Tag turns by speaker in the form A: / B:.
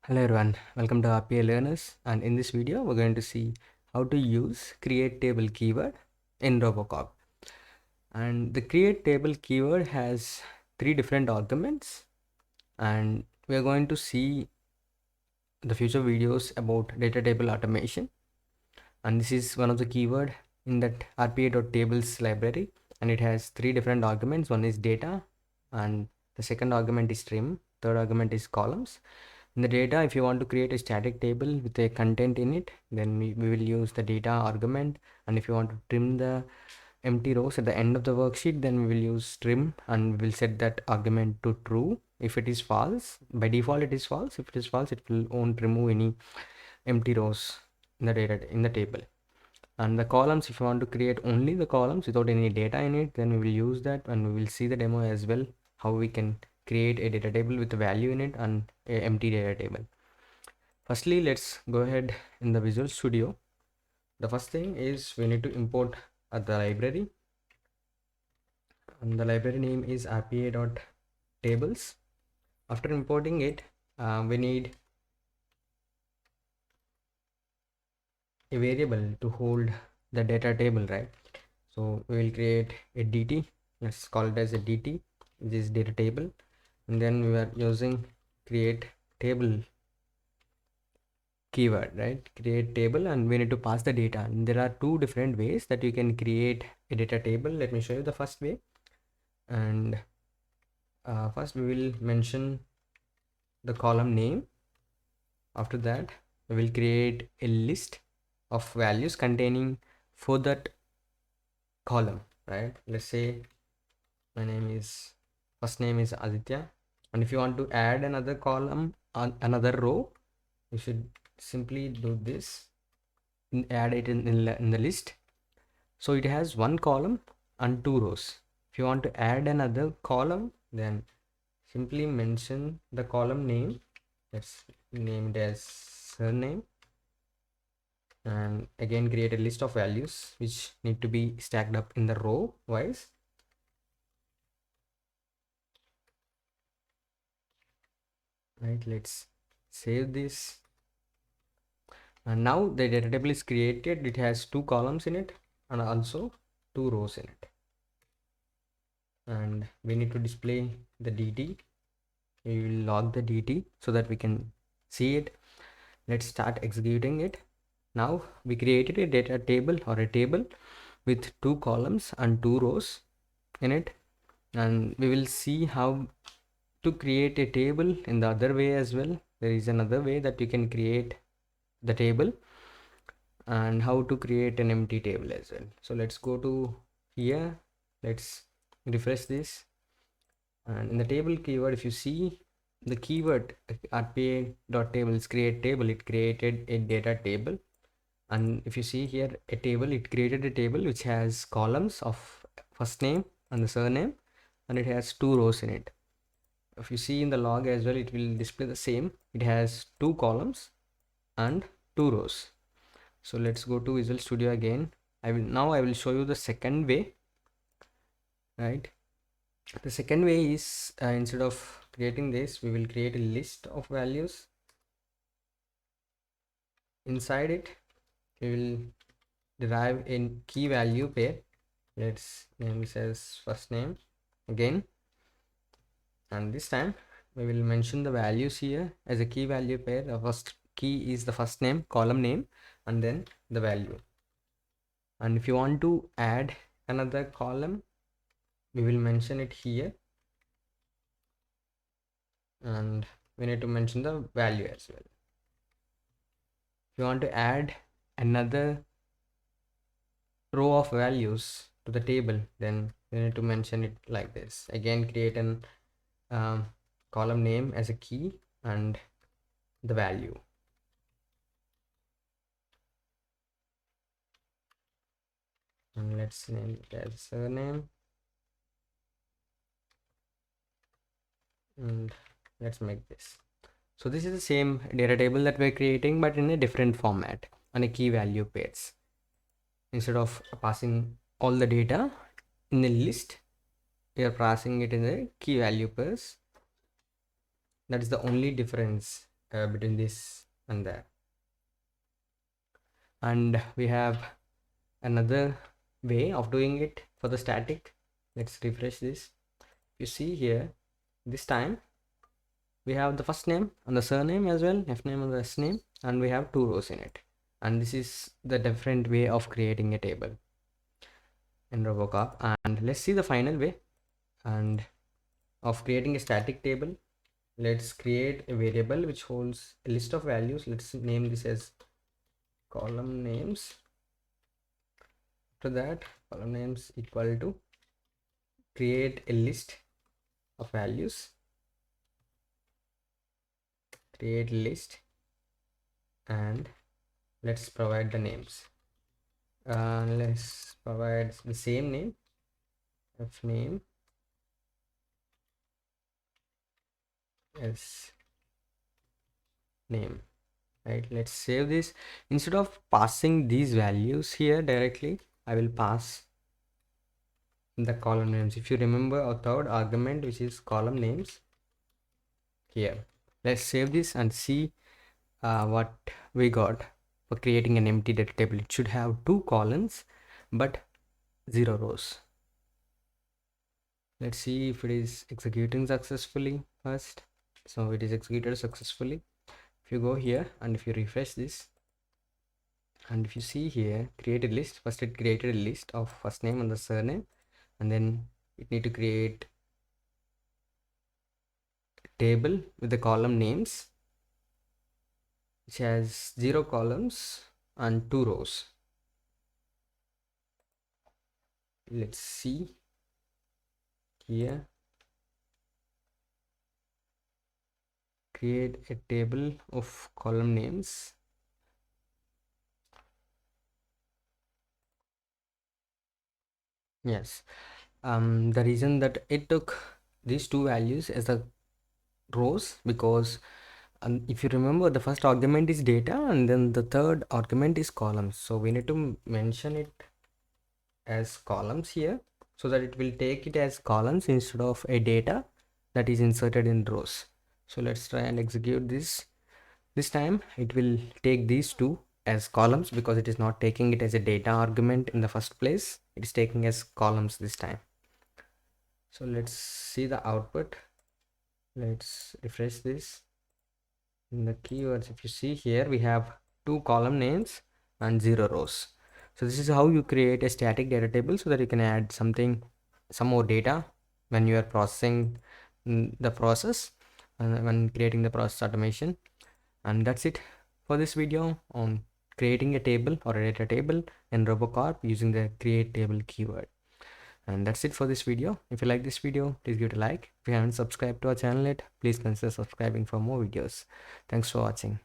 A: Hello everyone, welcome to RPA Learners, and in this video we're going to see how to use create table keyword in Robocorp. And the create table keyword has three different arguments, and we're going to see the future videos about DataTable Automation. And this is one of the keyword in that RPA.Tables library, and it has three different arguments. One is data, and the second argument is trim, third argument is columns. In the data, if you want to create a static table with a content in it, then we will use the data argument. And if you want to trim the empty rows at the end of the worksheet, then we will use trim, and we will set that argument to true. If it is false, by default it is false. If it is false, it won't remove any empty rows in the data in the table. And the columns, if you want to create only the columns without any data in it, then we will use that, and we will see the demo as well, how we can create a data table with a value in it and a empty data table. Firstly, let's go ahead in the Visual Studio. The first thing is we need to import the library, and the library name is RPA.Tables. After importing it, we need a variable to hold the data table, right? So we will create a DT. Let's call it as a DT. This data table, and then we are using create table keyword, right? Create table, and we need to pass the data. And there are two different ways that you can create a data table. Let me show you the first way. And first we will mention the column name. After that, we will create a list of values containing for that column, right? Let's say my name is, first name is Aditya, and if you want to add another column on another row, you should simply do this, add it in the list. So it has one column and two rows. If you want to add another column, then simply mention the column name. Let's name it as surname, and again create a list of values which need to be stacked up in the row wise. Right, let's save this, and now the data table is created. It has two columns in it and also two rows in it, and we need to display the DT. We will log the DT so that we can see it. Let's start executing it. Now we created a data table or a table with two columns and two rows in it, and we will see how to create a table in the other way as well. There is another way that you can create the table, and how to create an empty table as well. So let's go to here, let's refresh this, and in the table keyword, if you see the keyword RPA.Tables create table, it created a data table. And if you see here a table, it created a table which has columns of first name and the surname, and it has two rows in it. If you see in the log as well, it will display the same. It has two columns and two rows. So let's go to Visual Studio again. I will show you the second way, right? The second way is instead of creating this, we will create a list of values. Inside it, we will derive a key value pair. Let's name this as first name again, and this time we will mention the values here as a key value pair. The first key is the first name, column name, and then the value. And if you want to add another column, we will mention it here, and we need to mention the value as well. If you want to add another row of values to the table, then we need to mention it like this. Again, create an column name as a key and the value. And let's name it as surname, and let's make this. So this is the same data table that we're creating, but in a different format and a key value pairs. Instead of passing all the data in a list, we are passing it in a key value pairs. That is the only difference between this and that. And we have another way of doing it for the static. Let's refresh this. You see here, this time we have the first name and the surname as well, F name and the S name, and we have 2 rows in it. And this is the different way of creating a table in Robocorp. And let's see the final way and of creating a static table. Let's create a variable which holds a list of values. Let's name this as column names. After that, column names equal to create a list of values, create list, and let's provide the names. Let's provide the same name, F name, S name. Right, let's save this. Instead of passing these values here directly, I will pass the column names. If you remember our third argument, which is column names, here. Let's save this and see what we got for creating an empty data table. It should have 2 columns but 0 rows. Let's see if it is executing successfully first. So it is executed successfully. If you go here and if you refresh this, and if you see here, create a list. First it created a list of first name and the surname, and then it need to create a table with the column names which has 0 columns and 2 rows. Let's see here, create a table of column names. Yes, the reason that it took these 2 values as the rows, because if you remember, the first argument is data and then the third argument is columns, so we need to mention it as columns here so that it will take it as columns instead of a data that is inserted in rows. So let's try and execute this. This time it will take these 2 as columns because it is not taking it as a data argument in the first place. It is taking as columns this time. So let's see the output. Let's refresh this. In the keywords, if you see here, we have 2 column names and 0 rows. So this is how you create a static data table so that you can add some more data when you are processing the process and when creating the process automation. And that's it for this video on creating a table or a data table in Robocorp using the create table keyword. And that's it for this video. If you like this video, please give it a like. If you haven't subscribed to our channel yet, please consider subscribing for more videos. Thanks for watching.